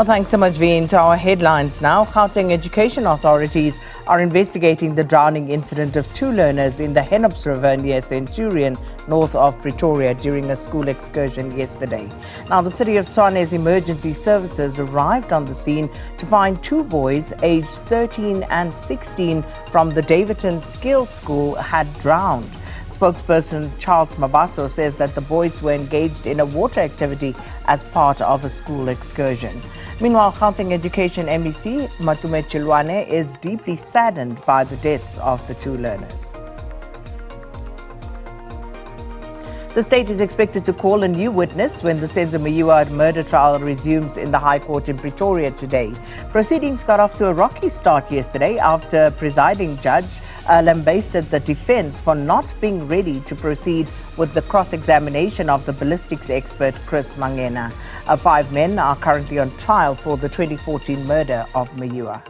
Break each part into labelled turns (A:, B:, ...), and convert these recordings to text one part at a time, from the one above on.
A: Well, thanks so much, Veen. To our headlines now. Gauteng education authorities are investigating the drowning incident of two learners in the Hennops River near Centurion, north of Pretoria, during a school excursion yesterday. Now, the city of Tshwane's emergency services arrived on the scene to find two boys aged 13 and 16 from the Davidton Skills School had drowned. Spokesperson Charles Mabaso says that the boys were engaged in a water activity as part of a school excursion. Meanwhile, Gauteng Education MEC Matume Chilwane is deeply saddened by the deaths of the two learners. The state is expected to call a new witness when the Senzo Meyiwa murder trial resumes in the High Court in Pretoria today. Proceedings got off to a rocky start yesterday after presiding judge lambasted the defense for not being ready to proceed with the cross-examination of the ballistics expert Chris Mangena. 5 men are currently on trial for the 2014 murder of Meyiwa.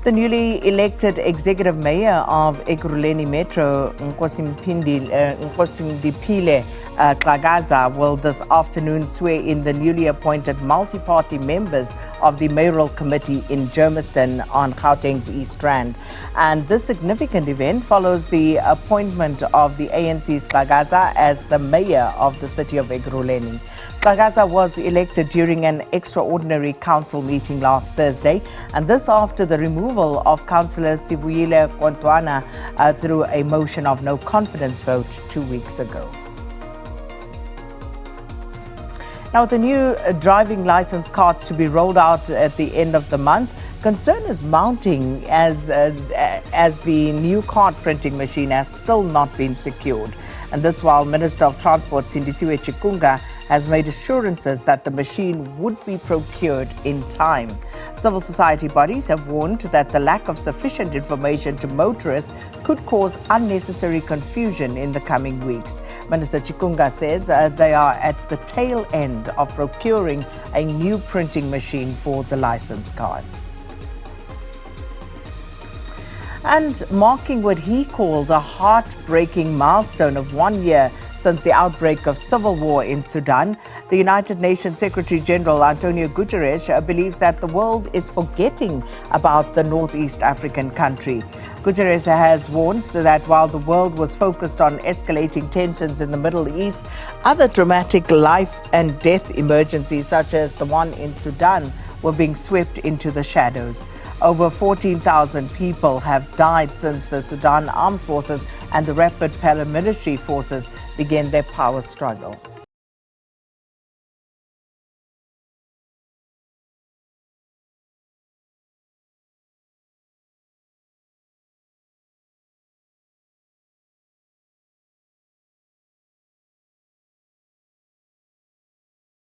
A: The newly elected executive mayor of Ekurhuleni Metro, Nkosindiphile Xhakaza, will this afternoon swear in the newly appointed multi-party members of the Mayoral Committee in Germiston on Gauteng's East Rand. And this significant event follows the appointment of the ANC's Xhakaza as the mayor of the city of Ekurhuleni. Xhakaza was elected during an extraordinary council meeting last Thursday, and this after the removal of Councillor Sivuyile Kontwana through a motion of no confidence vote 2 weeks ago. Now, with the new driving license cards to be rolled out at the end of the month, concern is mounting as the new card printing machine has still not been secured. And this while Minister of Transport Sindisiwe Chikunga has made assurances that the machine would be procured in time. Civil society bodies have warned that the lack of sufficient information to motorists could cause unnecessary confusion in the coming weeks. Minister Chikunga says they are at the tail end of procuring a new printing machine for the license cards. And marking what he called a heartbreaking milestone of 1 year since the outbreak of civil war in Sudan, the United Nations Secretary General Antonio Guterres believes that the world is forgetting about the Northeast African country. Guterres has warned that while the world was focused on escalating tensions in the Middle East, other dramatic life and death emergencies such as the one in Sudan were being swept into the shadows. Over 14,000 people have died since the Sudan Armed Forces and the Rapid Paramilitary Forces began their power struggle.